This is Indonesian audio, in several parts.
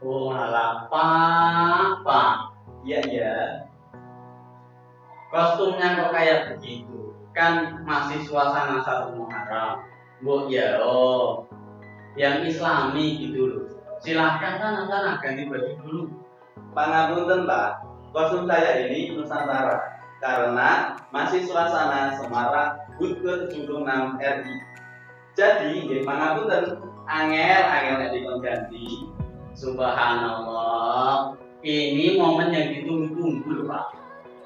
Oh alah, Pak. Iya, iya. Kostumnya kok kayak begitu? Kan masih suasana 1 Muharram. Bu ya, yang Islami gitu loh. Silahkan sana ganti baju dulu. Pangapunten, Pak. Kostum saya ini Nusantara karena masih suasana Semarang HUT ke-76 RI. Jadi, nggih pangapunten, angel nek dikon ganti. Subhanallah. Ini momen yang ditunggu-tunggu loh, Pak.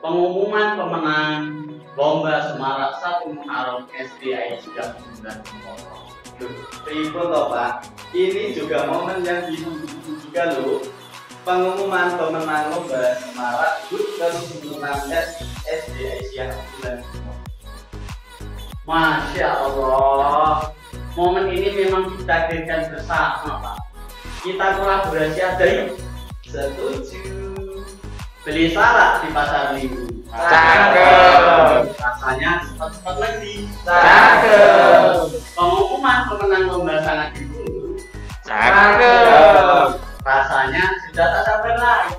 Pengumuman pemenang lomba semarak 1 Muharram SDI sudah bulan Pripun toh, Pak? Ini juga momen yang ditunggu juga loh. Pengumuman pemenang lomba semarak HUT ke-76 SDI siang bulan. Masya Allah. Momen ini memang ditakdirkan bersama, Pak. Kita kolaborasi aja yuk. Setuju. Beli salak di pasar minggu. Cakep. Rasanya cepat-cepat lagi. Cakep. Pengumuman pemenang lomba sangat ditunggu. Cakep. Rasanya sudah tak sabar lagi.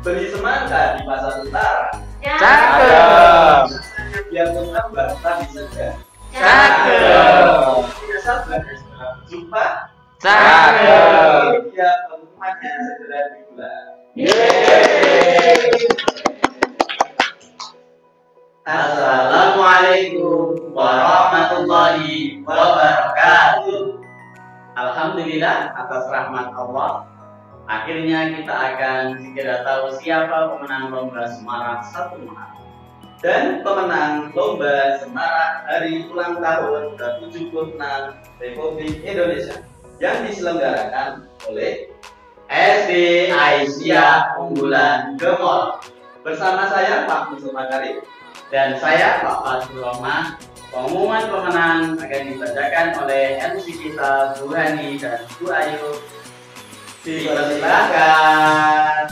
Beli semangka di pasar utara. Cakep. Rasanya biar bertambah tapi segar. Cakep. Tidak sabar dan segera berjumpa. Cakep. Ya, pengumumannya segera dibuat. Assalamualaikum warahmatullahi wabarakatuh. Alhamdulillah atas rahmat Allah. Akhirnya kita akan segera tahu siapa pemenang lomba semarak 1 Muharram. Dan pemenang lomba semarak hari ulang tahun ke-76 Republik Indonesia yang diselenggarakan oleh SD Aisyah Unggulan Gemol. bersama saya Pak Mustafa Karim Dan saya Pak Fadlur Rahman. Pengumuman pemenang akan dibacakan oleh MC kita Bu Hani dan Bu Ayu. Silakan.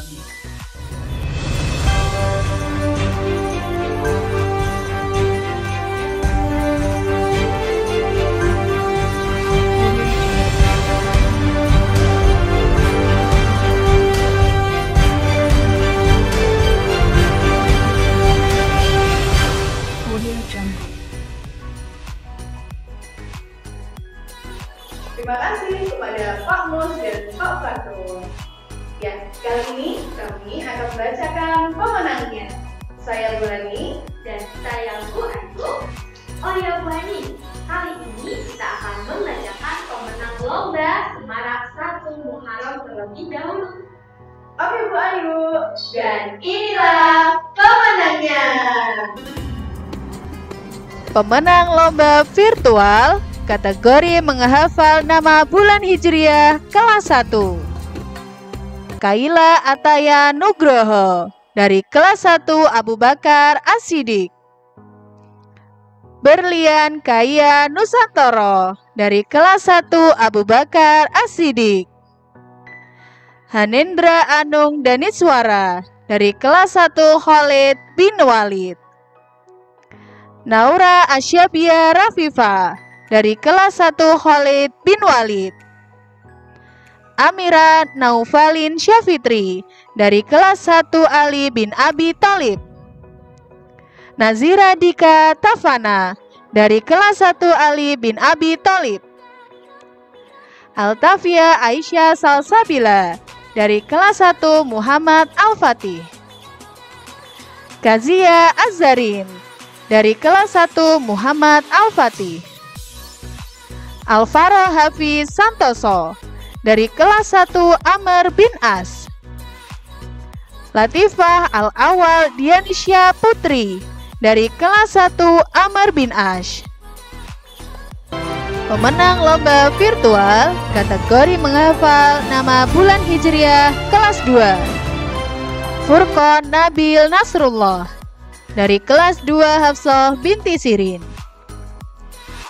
Terima kasih kepada Pak Mus dan Pak Fatul. Ya, kali ini kami akan membacakan pemenangnya. Saya Bu Hani dan saya Bu Ayu. Oh ya Bu Hani, kali ini kita akan membacakan pemenang lomba semarak 1 Muharram terlebih dahulu. Oke Bu Ayu, dan inilah pemenangnya. Pemenang lomba virtual kategori menghafal nama bulan Hijriah kelas 1. Kaila Ataya Nugroho dari kelas 1 Abu Bakar As-Siddiq. Berlian Kaya Nusantoro dari kelas 1 Abu Bakar As-Siddiq. Hanendra Anung Danitswara dari kelas 1 Khalid bin Walid. Naura Asyabia Rafifa dari kelas 1 Khalid bin Walid. Amira Naufalin Syafitri dari kelas 1 Ali bin Abi Thalib. Nazira Dika Tafana dari kelas 1 Ali bin Abi Thalib. Altafia Aisyah Salsabila dari kelas 1 Muhammad Al-Fatih. Kazia Azzarin dari kelas 1 Muhammad Al-Fatih. Alvaro Hafiz Santoso dari kelas 1 Amr bin As. Latifah Al-Awal Dianisya Putri dari kelas 1 Amr bin Ash. Pemenang lomba virtual kategori menghafal nama bulan Hijriah kelas 2. Furqon Nabil Nasrullah dari kelas 2 Hafsah binti Sirin.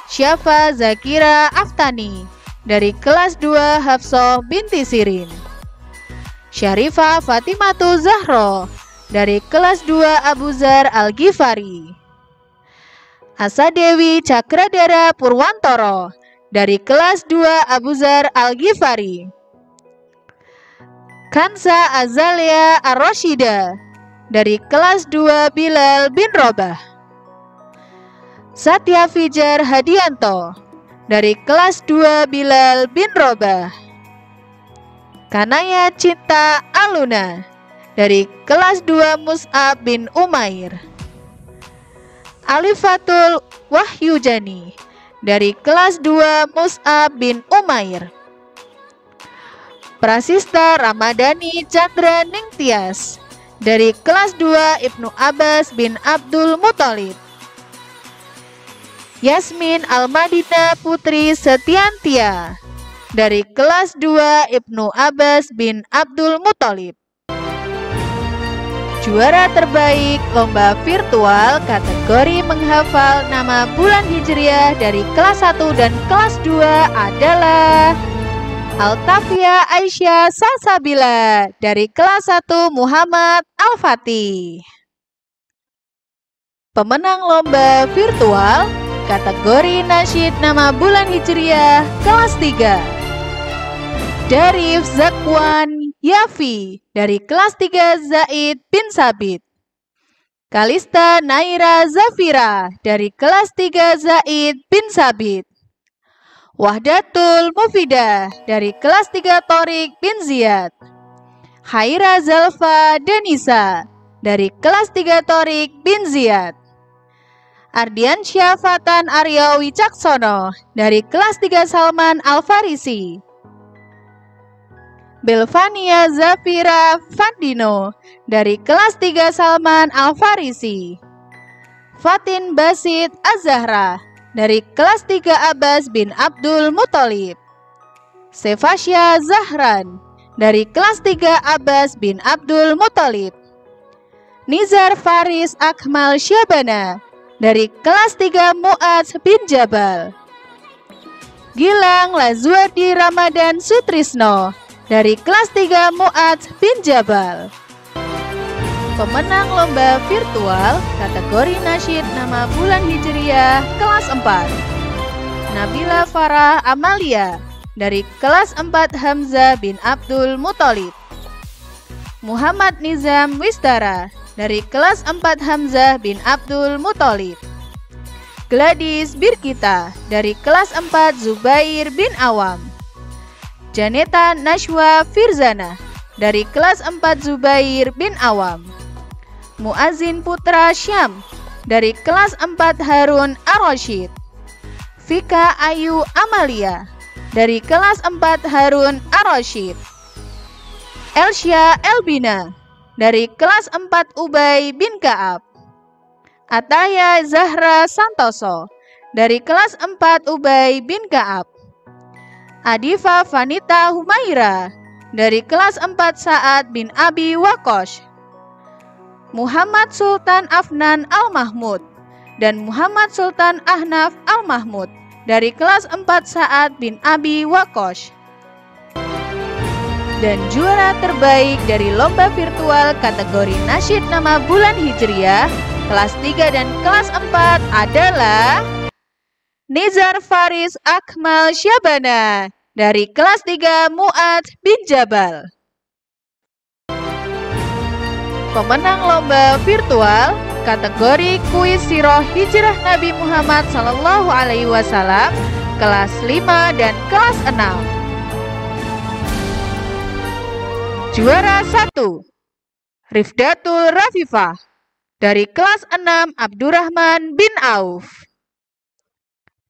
Syafa Zakira Aftani dari kelas 2 Hafsah binti Sirin. Syarifah Fatimatu Zahro dari kelas 2 Abu Zar Al-Ghifari. Asadewi Cakradara Purwantoro dari kelas 2 Abu Zar Al-Ghifari. Kansa Azalia Ar-Rasyida dari kelas 2 Bilal bin Robah. Satya Fijar Hadianto dari kelas 2 Bilal bin Robah. Kanaya Cinta Aluna dari kelas 2 Mus'ab bin Umair. Alifatul Wahyujani dari kelas 2 Mus'ab bin Umair. Prasista Ramadhani Chandra Ningtyas dari kelas 2 Ibnu Abbas bin Abdul Muthalib. Yasmin Almadina Putri Setiantia dari kelas 2 Ibnu Abbas bin Abdul Muthalib. Juara terbaik lomba virtual kategori menghafal nama bulan Hijriah dari kelas 1 dan kelas 2 adalah Altafia Aisyah Salsabila dari kelas 1 Muhammad Al-Fatih. Pemenang lomba virtual kategori nasyid nama bulan Hijriah kelas 3. Darif Zakwan Yafi dari kelas 3 Zaid bin Sabit. Kalista Naira Zafira dari kelas 3 Zaid bin Sabit. Wahdatul Mufidah dari kelas 3 Torik bin Ziyad. Haira Zalfa Denisa dari kelas 3 Torik bin Ziyad. Ardiansyah Fatan Arya Wicaksono dari kelas 3 Salman Al-Farisi. Belvania Zafira Fandino dari kelas 3 Salman Al-Farisi. Fatin Basit Az-Zahra dari kelas 3 Abbas bin Abdul Muthalib. Sefasya Zahran dari kelas 3 Abbas bin Abdul Muthalib. Nizar Faris Akmal Syabana dari kelas 3 Mu'adz bin Jabal. Gilang Lazuardi Ramadan Sutrisno dari kelas 3 Mu'adz bin Jabal. Pemenang lomba virtual kategori nasyid nama bulan Hijriah kelas 4. Nabila Farah Amalia dari kelas 4 Hamzah bin Abdul Muthalib. Muhammad Nizam Wistara dari kelas 4 Hamzah bin Abdul Muthalib. Gladys Birkita dari kelas 4 Zubair bin Awam. Janeta Nashwa Firzana dari kelas 4 Zubair bin Awam. Muazin Putra Syam dari kelas 4 Harun Ar-Rasyid. Vika Ayu Amalia dari kelas 4 Harun Ar-Rasyid. Elsya Elbina dari kelas 4 Ubay bin Ka'ab. Ataya Zahra Santoso dari kelas 4 Ubay bin Ka'ab. Adifa Vanita Humaira dari kelas 4 Sa'ad bin Abi Waqqash. Muhammad Sultan Afnan Al-Mahmud dan Muhammad Sultan Ahnaf Al-Mahmud dari kelas 4 Sa'ad bin Abi Waqqash. Dan juara terbaik dari lomba virtual kategori nasyid nama bulan Hijriah kelas 3 dan kelas 4 adalah Nizar Faris Akmal Syabana dari kelas 3 Mu'adz bin Jabal. Pemenang lomba virtual kategori kuis sirah hijrah Nabi Muhammad SAW kelas 5 dan kelas 6. Juara 1 Rifdatul Rafifah dari kelas 6 Abdurrahman bin Auf.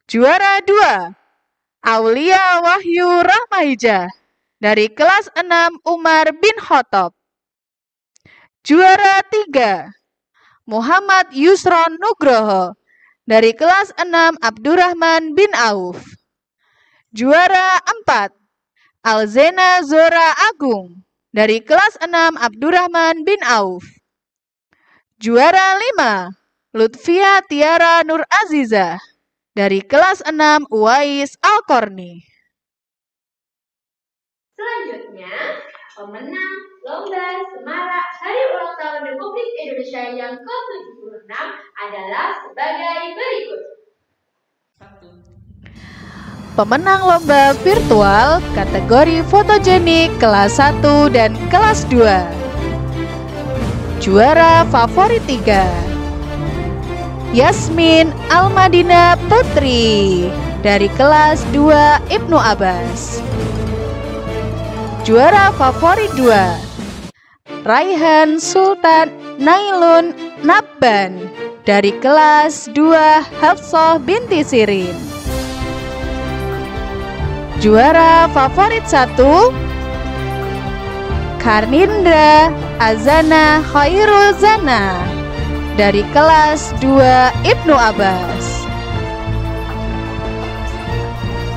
Juara 2 Aulia Wahyu Rahmaijah dari kelas 6 Umar bin Khattab. Juara 3 Muhammad Yusron Nugroho dari kelas 6 Abdurrahman bin Auf. Juara 4 Alzena Zora Agung dari kelas 6 Abdurrahman bin Auf. Juara 5 Lutfia Tiara Nur Azizah dari kelas 6 Uwais Al-Qarni. Selanjutnya, pemenang Lomba Semarak Hari Ulang Tahun Republik Indonesia yang ke-76 adalah sebagai berikut. pemenang lomba virtual kategori fotogenik kelas 1 dan kelas 2. Juara favorit 3, Yasmin Almadina Putri dari kelas 2 Ibnu Abbas. Juara favorit 2, Raihan Sultan Nailun Nabban dari kelas 2 Hafsah binti Sirin. Juara favorit 1, Karnindra Azana Khairul Zana dari kelas 2 Ibnu Abbas.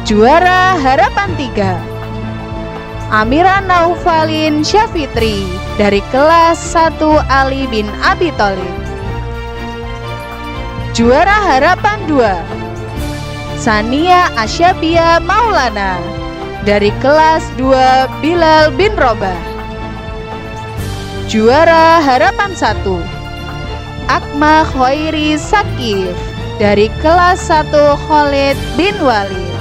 Juara harapan 3, Amira Naufalin Syafitri dari kelas 1 Ali bin Abi Thalib. Juara harapan 2, Sania Asyabia Maulana dari kelas 2 Bilal bin Robah. Juara harapan 1, Akma Khairi Sakif dari kelas 1 Khalid bin Walid.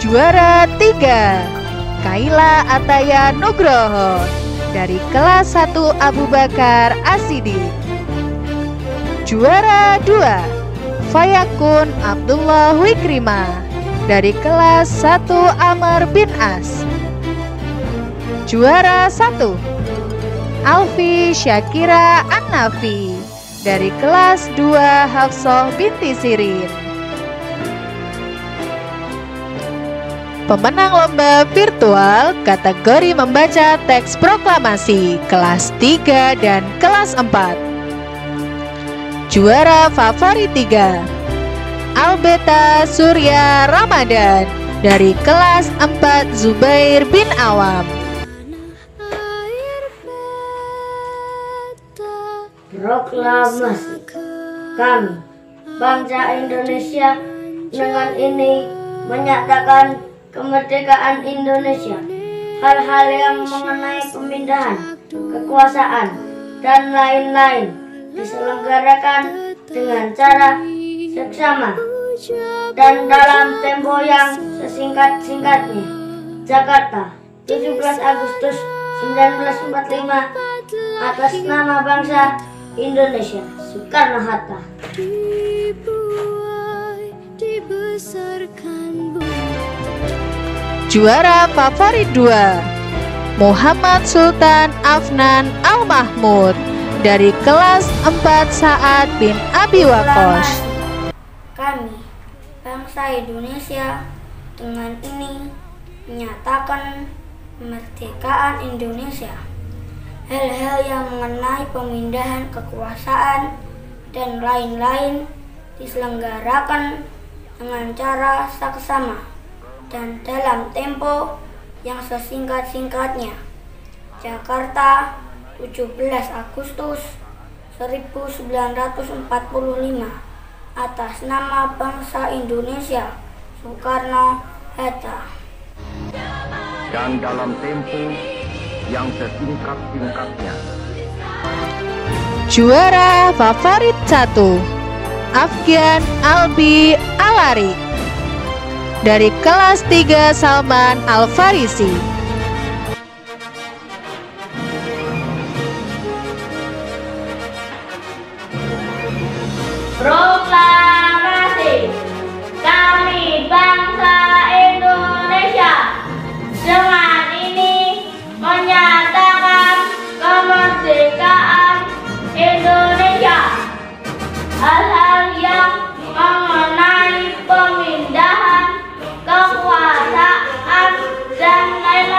Juara 3, Kaila Ataya Nugroho dari kelas 1 Abu Bakar As-Siddiq. Juara 2, Fayakun Abdullah Wikrimah dari kelas 1 Amr bin As. Juara 1, Alfi Syakira An-Nafi dari kelas 2 Hafsah binti Sirin. Pemenang lomba virtual kategori membaca teks proklamasi kelas 3 dan kelas 4. Juara favorit 3, Albeta Surya Ramadan dari kelas 4 Zubair bin Awam. Proklamasi. Kami, bangsa Indonesia, dengan ini menyatakan kemerdekaan Indonesia. Hal-hal yang mengenai pemindahan kekuasaan dan lain-lain diselenggarakan dengan cara seksama dan dalam tempo yang sesingkat-singkatnya. Jakarta, 17 Agustus 1945, atas nama bangsa Indonesia, Soekarno-Hatta. Juara favorit 2, Muhammad Sultan Afnan Al-Mahmud dari kelas 4 Sa'ad bin Abi Waqqas. Kami, bangsa Indonesia, dengan ini menyatakan kemerdekaan Indonesia. Hal-hal yang mengenai pemindahan kekuasaan dan lain-lain diselenggarakan dengan cara saksama dan dalam tempo yang sesingkat-singkatnya. Jakarta, 17 Agustus 1945, atas nama bangsa Indonesia, Soekarno-Hatta. Dan dalam tempo yang sesingkat-singkatnya. Juara favorit 1, Afghan Albi Alari dari kelas 3 Salman Al-Farisi. Proklamasi. Kami bangsa Indonesia, dengan ini menyatakan kemerdekaan Indonesia. Hal-hal yang mengenai pemindahan kekuasaan dan lain-lain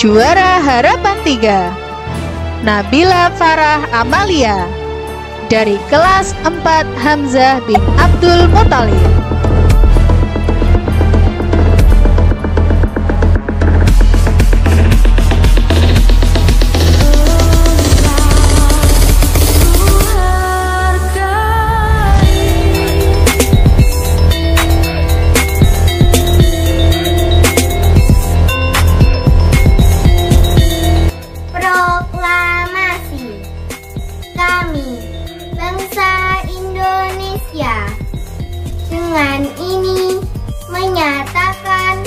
Juara harapan 3, Nabila Farah Amalia dari kelas 4 Hamzah bin Abdul Muthalib. Dengan ini menyatakan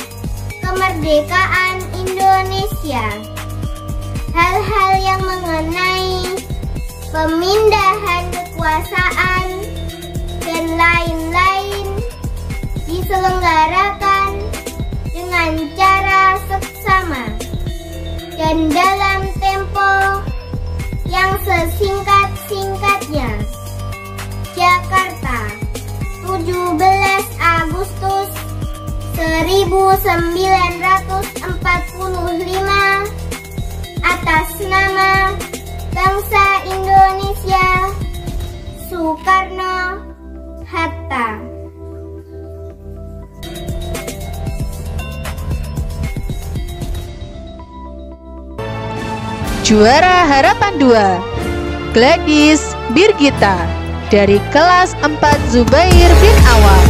kemerdekaan Indonesia. Hal-hal yang mengenai pemindahan kekuasaan dan lain-lain diselenggarakan dengan cara seksama dan dalam tempo yang sesingkat-singkatnya. Jakarta, 17 Agustus 1945, atas nama bangsa Indonesia, Soekarno-Hatta. Juara harapan 2, Gladys Birgita dari kelas 4 Zubair bin Awam.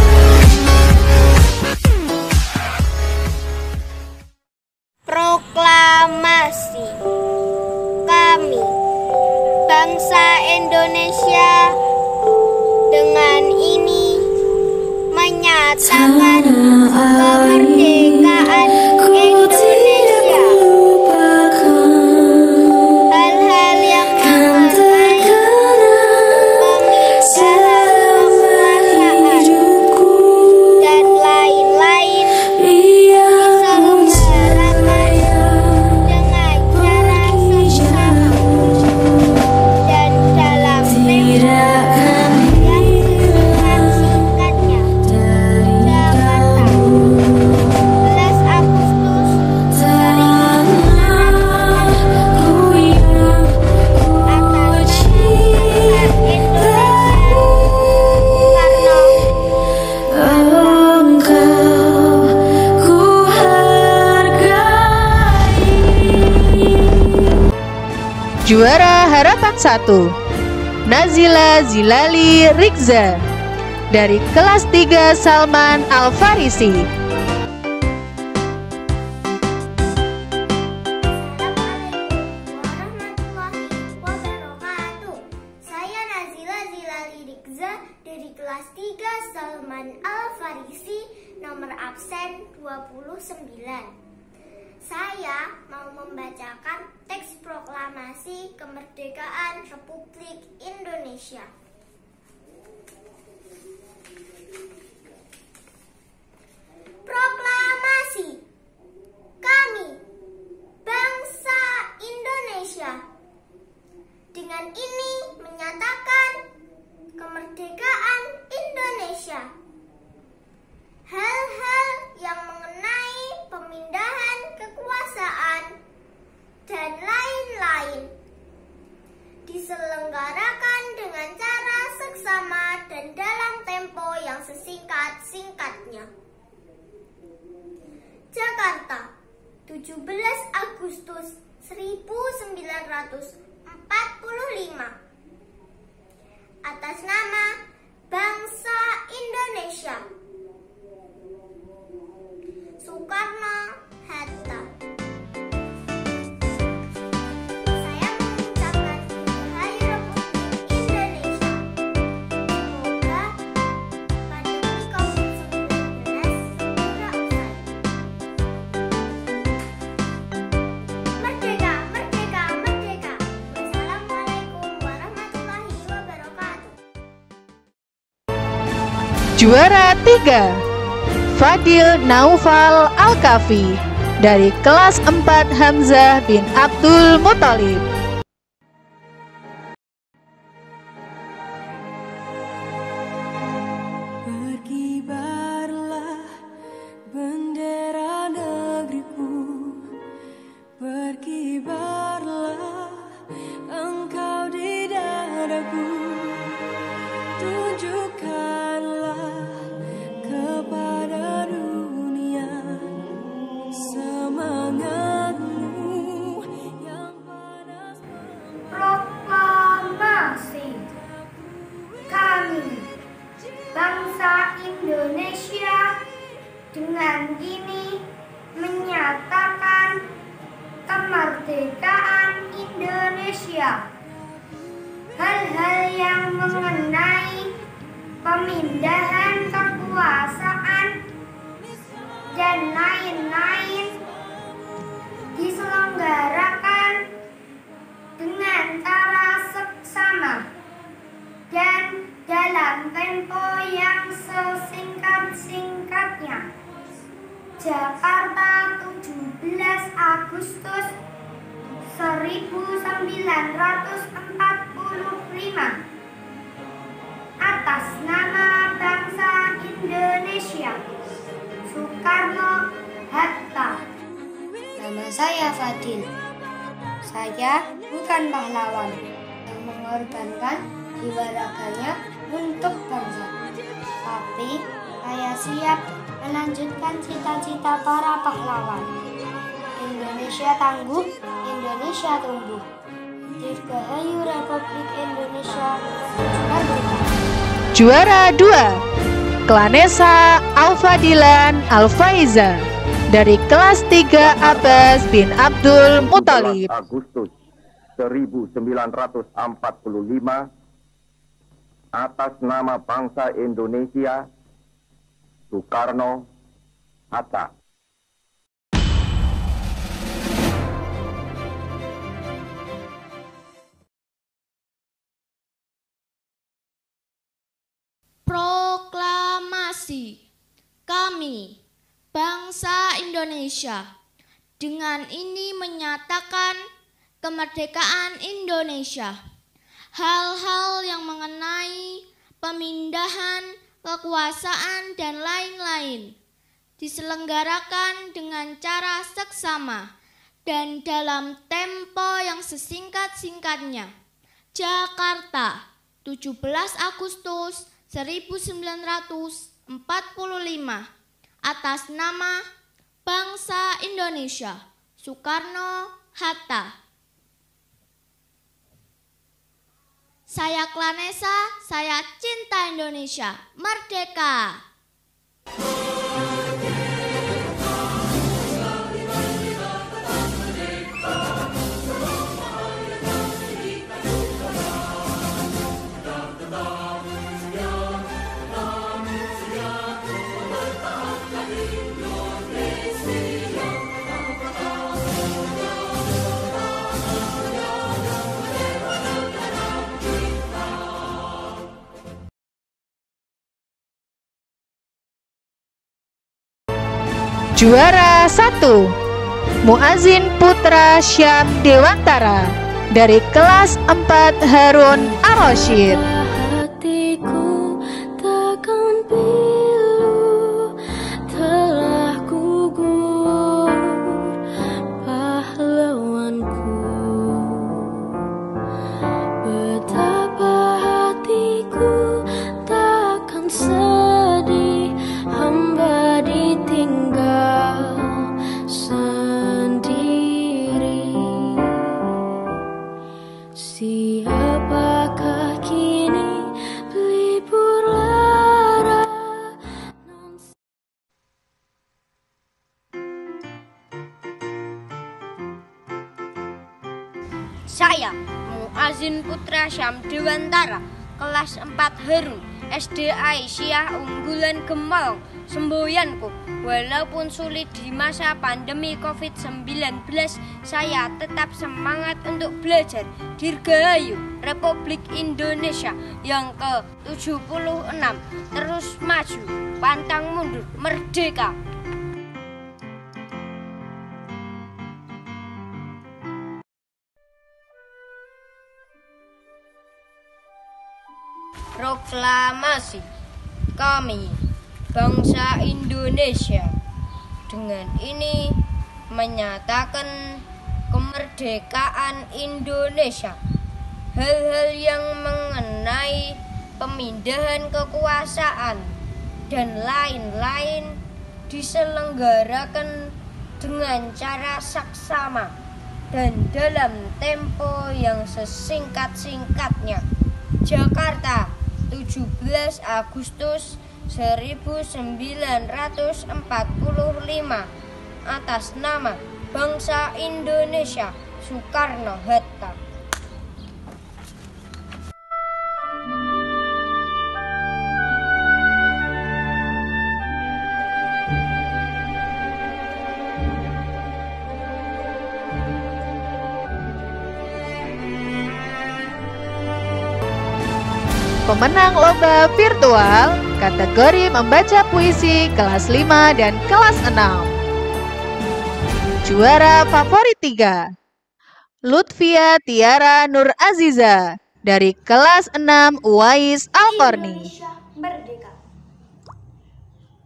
Proklamasi. Kami, bangsa Indonesia, dengan ini menyatakan kemerdekaan Indonesia. Hal-hal yang mengenai pemindahan kekuasaan dan lain-lain diselenggarakan dengan cara seksama dan dalam tempo yang singkat-singkatnya. Jakarta, 11 Agustus 1945, atas nama Indonesia, Soekarno. Juara harapan 1, Nazila Zilali Rikza dari kelas 3 Salman Al-Farisi. Assalamualaikum warahmatullahi wabarakatuh. Saya Nazila Zilali Rikza dari kelas 3 Salman Al-Farisi, nomor absen 29. Saya mau membacakan teks proklamasi kemerdekaan Republik Indonesia. Proklamasi. Kami, bangsa Indonesia, dengan ini menyatakan kemerdekaan Indonesia. Hal-hal yang mengenai pemindahan kekuasaan dan lain-lain diselenggarakan dengan cara seksama dan dalam tempo yang sesingkat-singkatnya. Jakarta, 17 Agustus 1945, atas nama bangsa Indonesia, Soekarno-Hatta. Saya mengucapkan Dirgahayu Republik Indonesia. Semoga pandemi COVID-19 segera usai. Merdeka, merdeka, merdeka. Wassalamualaikum warahmatullahi wabarakatuh. Juara 3, Fadil Naufal Al-Kafi dari kelas 4 Hamzah bin Abdul Muthalib. Berkibarlah bendera negeriku, Tunjukkanlah kepada dunia semangatmu yang panas. Proklamasi kami, bangsa Indonesia, dengan ini menyatakan kemerdekaan Indonesia. Hal-hal yang mengenai pemindahan kekuasaan dan lain-lain diselenggarakan dengan cara seksama dan dalam tempo yang sesingkat-singkatnya. Jakarta, 17 Agustus 1945. Atas nama bangsa Indonesia, Soekarno-Hatta. Nama saya Fadil. Saya bukan pahlawan yang mengorbankan jiwa raganya untuk bangsa, tapi saya siap melanjutkan cita-cita para pahlawan. Indonesia tangguh, Indonesia tumbuh. Dirgahayu Republik Indonesia merdeka. Juara 2, Klanesa Al-Fadilan Al-Faiza dari kelas 3 Abbas bin Abdul Muthalib. Agustus 1945 atas nama bangsa Indonesia, Soekarno-Hatta. Proklamasi kami, bangsa Indonesia, dengan ini menyatakan kemerdekaan Indonesia. Hal-hal yang mengenai pemindahan kekuasaan dan lain-lain diselenggarakan dengan cara seksama dan dalam tempo yang sesingkat-singkatnya. Jakarta, 17 Agustus 1945. Atas nama bangsa Indonesia, Soekarno-Hatta. Saya Klanesa, saya cinta Indonesia, merdeka. Juara 1, Muazzin Putra Syam Dewantara dari kelas 4 Harun Ar-Rasyid. Hatiku takkan pilu, telah gugur pahlawanku. Betapa hatiku takkan sedih, hamba ditinggal sendiri. Siapakah kini pelipur lara? Saya Muazzin Putra Syam Dewantara, kelas 4 Harun, SD Aisyah Unggulan Gemolong. Semboyanku, walaupun sulit di masa pandemi COVID-19, saya tetap semangat untuk belajar. Dirgahayu Republik Indonesia yang ke-76, terus maju, pantang mundur, merdeka. Proklamasi kami, bangsa Indonesia, dengan ini menyatakan kemerdekaan Indonesia. Hal-hal yang mengenai pemindahan kekuasaan, dan lain-lain diselenggarakan dengan cara saksama dan dalam tempo yang sesingkat-singkatnya. Jakarta, 17 Agustus 1945, atas nama bangsa Indonesia, Soekarno-Hatta. Pemenang lomba virtual kategori membaca puisi kelas 5 dan kelas 6. Juara favorit 3, Lutfia Tiara Nur Aziza dari kelas 6 Uwais Al-Qarni. Indonesia merdeka.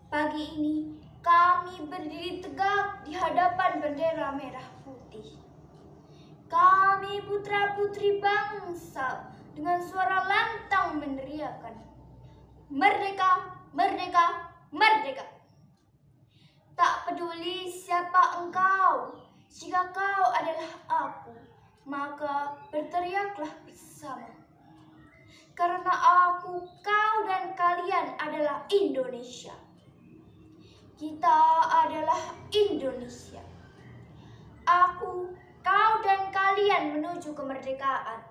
Pagi ini kami berdiri tegak di hadapan bendera merah putih. Kami putra-putri bangsa dengan suara lantang meneriakan, merdeka, merdeka, merdeka. Tak peduli siapa engkau, jika kau adalah aku, maka berteriaklah bersama. Karena aku, kau, dan kalian adalah Indonesia. Kita adalah Indonesia. Aku, kau, dan kalian menuju kemerdekaan.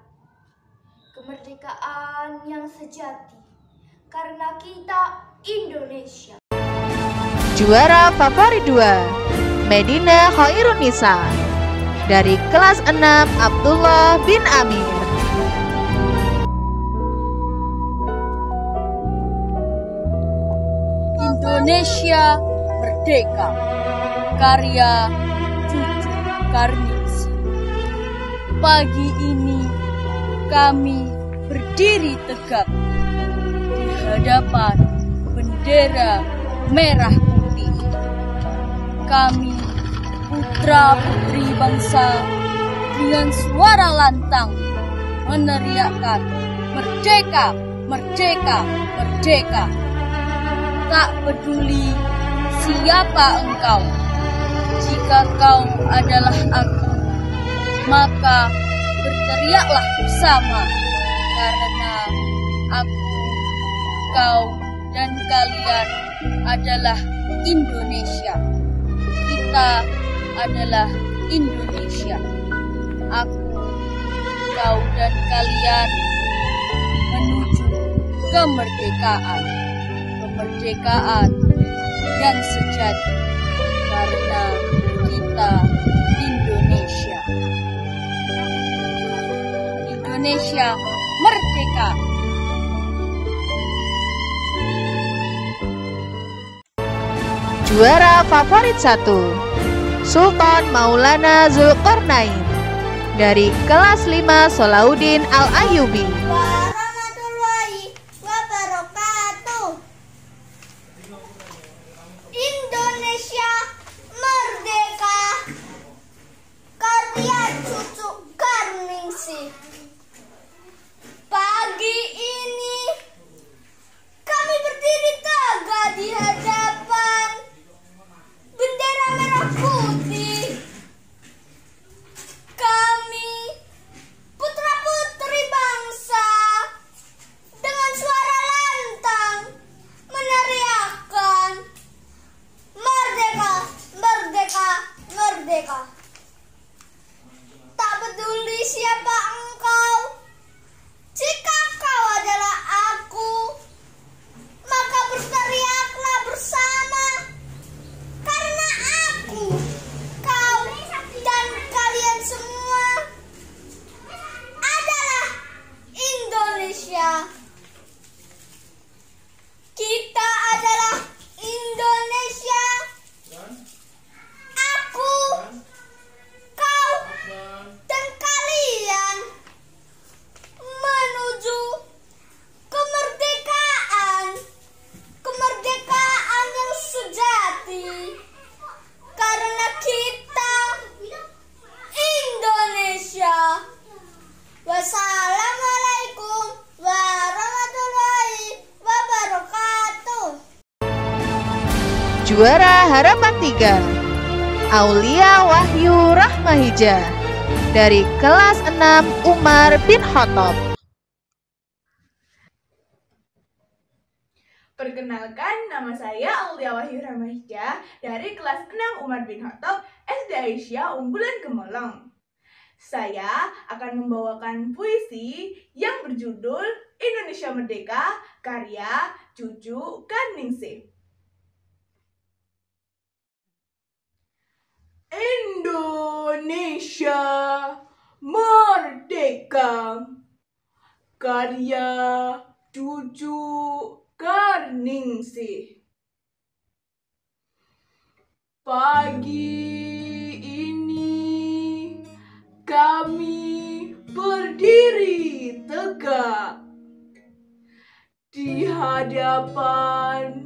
Kemerdekaan yang sejati, karena kita Indonesia. Juara favorit 2, Medina Khairunisa dari kelas 6 Abdullah bin Amir. Indonesia merdeka, karya Cucu Karnisi. Pagi ini kami berdiri tegak di hadapan bendera merah putih. Kami putra-putri bangsa dengan suara lantang meneriakkan merdeka, merdeka, merdeka. Tak peduli siapa engkau, jika kau adalah aku, maka berteriaklah bersama, karena aku, kau, dan kalian adalah Indonesia. Kita adalah Indonesia. Aku, kau, dan kalian menuju kemerdekaan. Kemerdekaan yang sejati, karena kita Indonesia. Indonesia merdeka. Juara favorit 1, Sultan Maulana Zulkarnain dari kelas 5 Salahuddin Al-Ayyubi. Warahmatullahi wabarakatuh. Indonesia merdeka, karya Cucu Karnisi. Pagi ini kami berdiri tegak di hadapan bendera merah putih. Kami putra-putri bangsa Juara harapan 3, Aulia Wahyu Rahmahija dari kelas 6 Umar bin Khattab. Perkenalkan, nama saya Aulia Wahyu Rahmahija dari kelas 6 Umar bin Khattab SD Aisyah Unggulan Gemolong. Saya akan membawakan puisi yang berjudul Indonesia Merdeka karya Cucu Karningsih. Indonesia Merdeka karya Cucu Karningsih. Pagi ini kami berdiri tegak di hadapan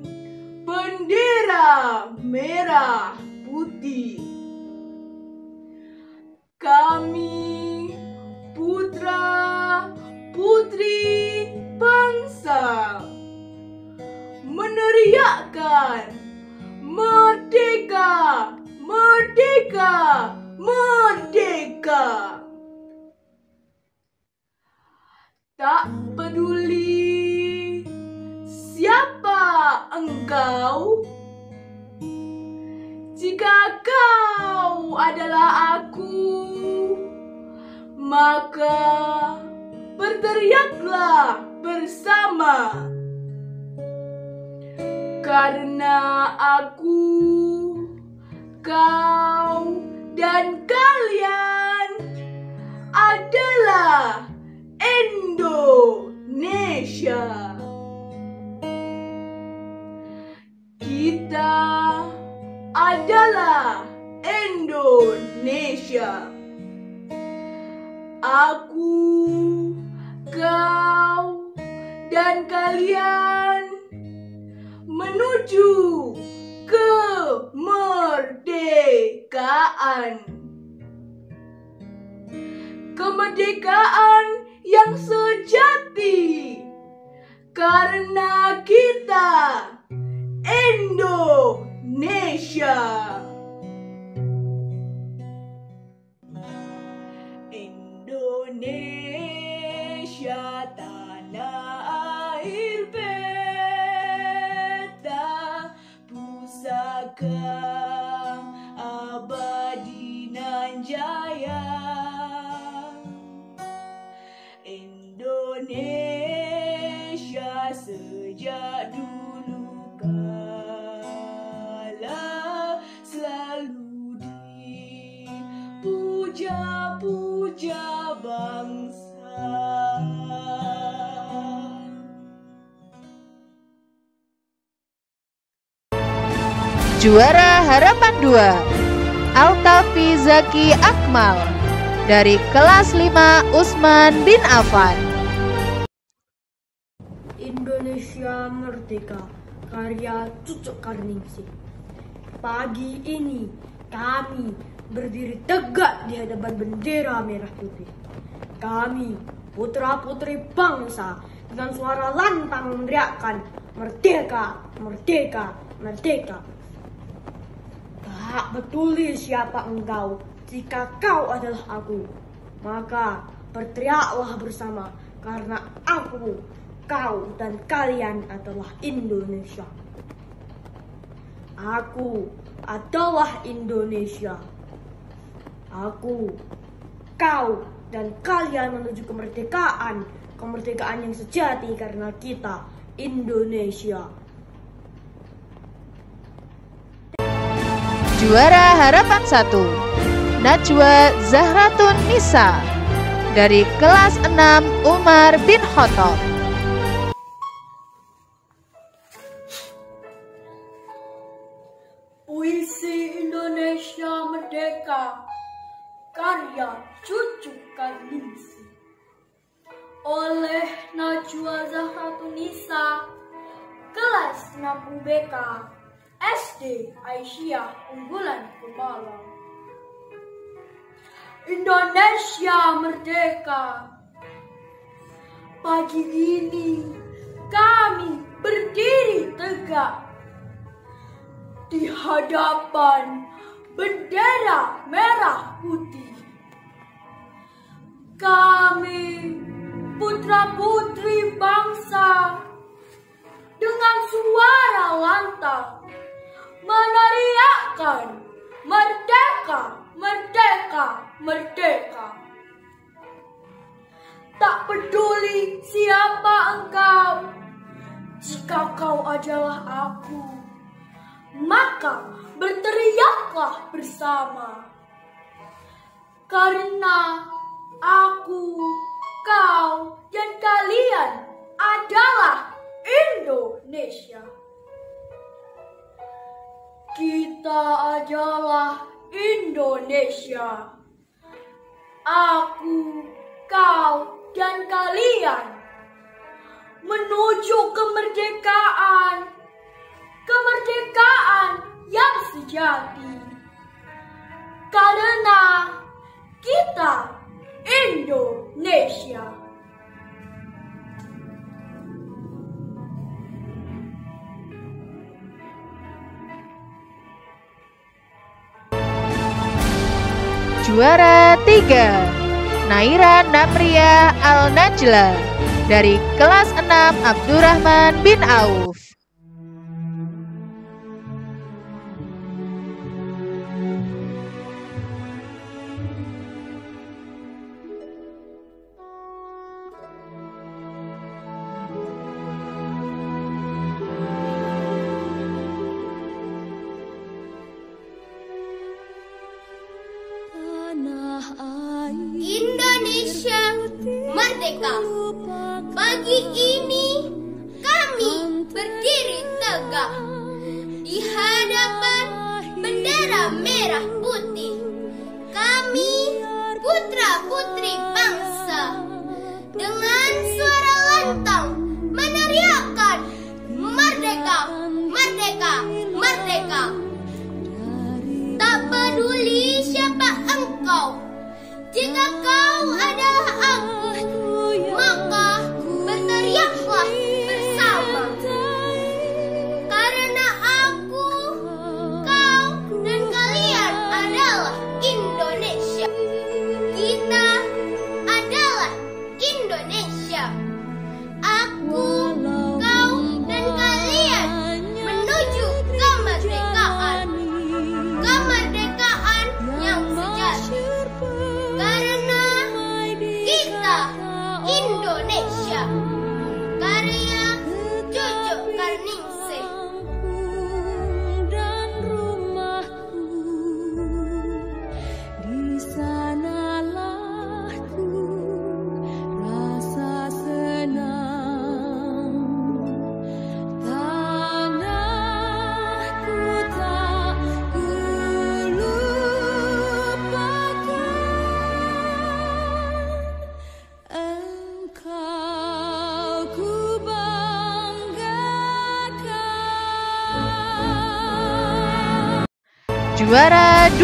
bendera merah putih. Kami putra putri bangsa meneriakkan merdeka, merdeka, merdeka. Tak peduli siapa engkau, jika kau adalah aku, maka berteriaklah bersama. Karena aku, kau, dan kalian adalah Indonesia. Kita adalah Indonesia. Aku, kau, dan kalian menuju kemerdekaan. Kemerdekaan yang sejati karena kita Indonesia. Indonesia tanah air beta, pusaka abadi nan jaya. Indonesia sejak dulu kala selalu dipuja-puja bangsa. Juara harapan 2, Altafi Zaki Akmal dari kelas 5 Usman bin Affan. Indonesia Merdeka karya Cucu Karningsih. Pagi ini kami berdiri tegak di hadapan bendera merah putih. Kami putra-putri bangsa dengan suara lantang meneriakkan merdeka, merdeka, merdeka. Tak peduli siapa engkau, jika kau adalah aku, maka berteriaklah bersama karena aku, kau, dan kalian adalah Indonesia. Aku adalah Indonesia. Aku, kau, dan kalian menuju kemerdekaan. Kemerdekaan yang sejati karena kita Indonesia. Juara harapan 1, Najwa Zahratun Nisa dari kelas 6 Umar bin Khattab. Puisi Indonesia Merdeka karya Cucu Karningsih oleh Najwa Zahratun Nisa, kelas 6 UBK SD Aisyah Unggulan Gemolong. Indonesia Merdeka. Pagi ini kami berdiri tegak di hadapan bendera merah putih. Kami putra-putri bangsa dengan suara lantang meneriakkan merdeka, merdeka, merdeka. Tak peduli siapa engkau, jika kau adalah aku, maka berteriaklah bersama. Karena aku, kau, dan kalian adalah Indonesia. Kita adalah Indonesia. Aku, kau, dan kalian menuju kemerdekaan, kemerdekaan yang sejati. Karena kita Indonesia. Juara 3 Naira Namria Al-Najla dari kelas 6 Abdurrahman bin Auf. Indonesia merdeka. Pagi ini kami berdiri tegak di hadapan bendera merah putih. Kami putra-putri bangsa dengan suara lantang meneriakkan merdeka, merdeka, merdeka. Tak peduli siapa engkau, jika kau adalah aku, maka berteriaklah bersama. Karena aku, kau, dan kalian adalah Indonesia. Kita adalah Indonesia. Aku, kau, dan kalian menuju kemerdekaan. Kemerdekaan yang sejati. Karena kita Indonesia. Karya Cucu Karningsih. Dan rumahku, di sanalah ku rasa senang. Tanahku tak ku lupakan, engkau ku banggakan. Juara 2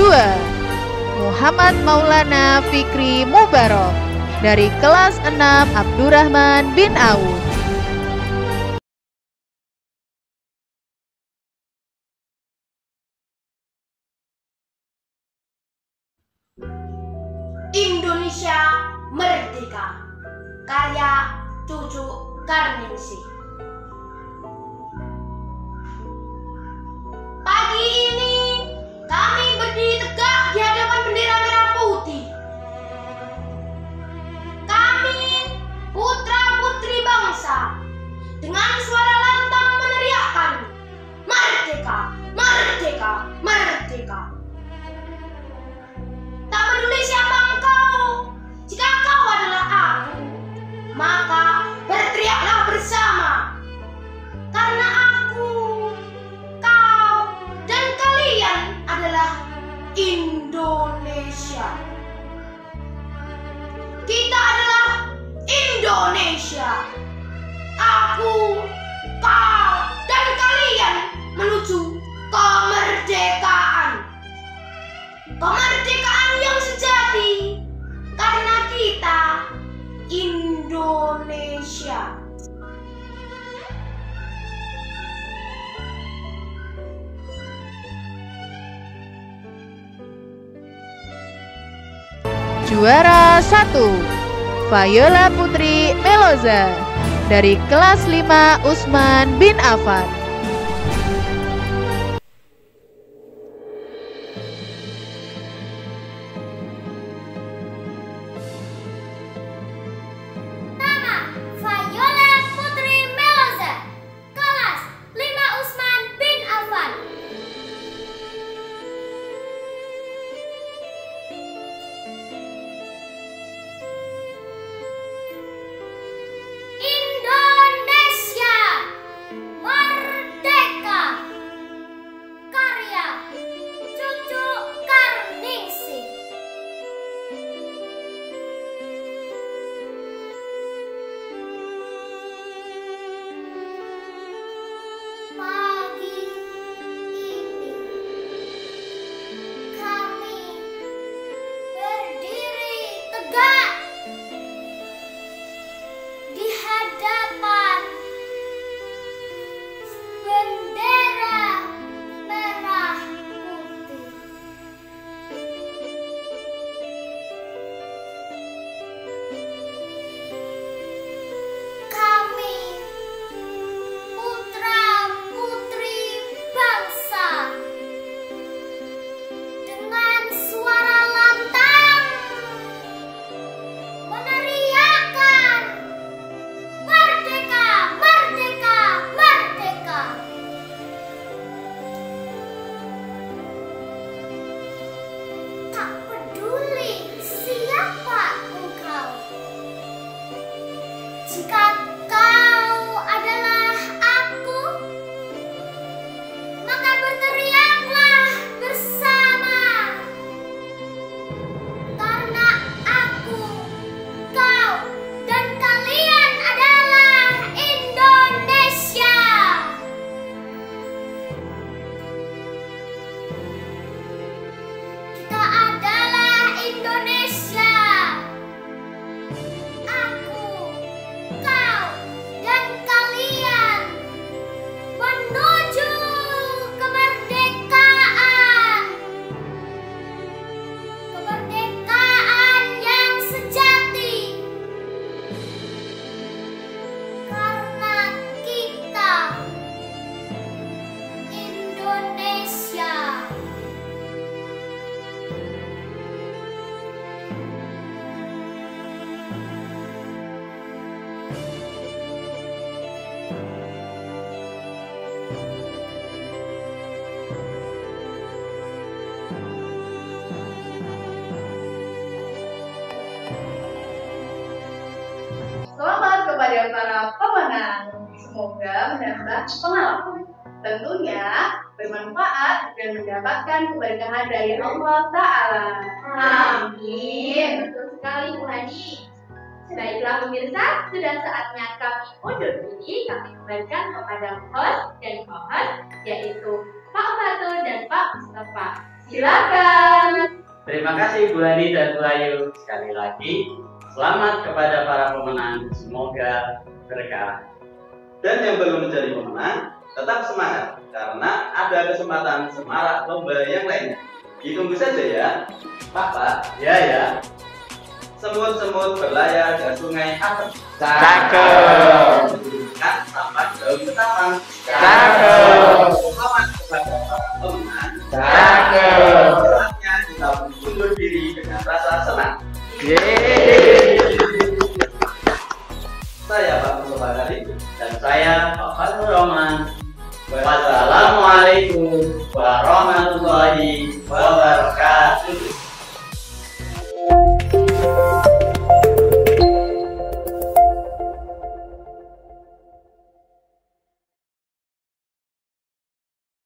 Muhammad Maulana Fikri Mubarok dari kelas 6 Abdurrahman bin Auf. Indonesia merdeka. Karya Cucu Karningsih. Pagi ini kami berdiri tegak di hadapan bendera merah putih. Kami putra-putri bangsa dengan suara lantang meneriakkan merdeka, merdeka, merdeka. Tak peduli siapa engkau, jika kau adalah aku, maka berteriaklah bersama. Juara 1, Viola Putri Meloza dari kelas 5 Usman bin Affan. Nama Viola Putri Meloza, kelas 5 Usman bin Affan. Indonesia Merdeka, karya Cucu Karningsih. Pagi ini kami berdiri tegak di hadapan bendera merah putih. Kami putra-putri bangsa dengan suara lantang meneriakkan Merdeka, Merdeka, Merdeka. Tak peduli siapa engkau, jika kau adalah aku, maka berteriaklah bersama. Karena aku, kau, dan kalian adalah Indonesia. Kita adalah Indonesia. Aku, kau, dan kalian menuju kemerdekaan. Kemerdekaan yang sejati. Karena kita Indonesia. Selamat kepada para pemenang. Semoga menambah pengalaman. Tentunya bermanfaat dan mendapatkan keberkahan dari Allah Ta'ala. Amin. Betul sekali Bu Hani. Baiklah pemirsa, sudah saatnya kami undur diri. Kami kembalikan kepada host dan co-host, yaitu Pak Fatul dan Pak Mustafa. Silakan. Terima kasih Bu Hani dan Bu Ayu. Sekali lagi, selamat kepada para pemenang. Semoga berkah. Dan yang belum menjadi pemenang, tetap semangat karena ada kesempatan semarak lomba yang lainnya. Ditunggu saja ya. Pak. Ya. Semut-semut berlayar ke sungai apa? Cakep. Kan sampah daun ketapang. Cakep. Selamat kepada para pemenang. Cakep. Saatnya kita undur diri dengan rasa senang. Yeay. Saya Pak Mustafa Karim Dan saya Pak Fatul Rahman. Wassalamualaikum warahmatullahi wabarakatuh.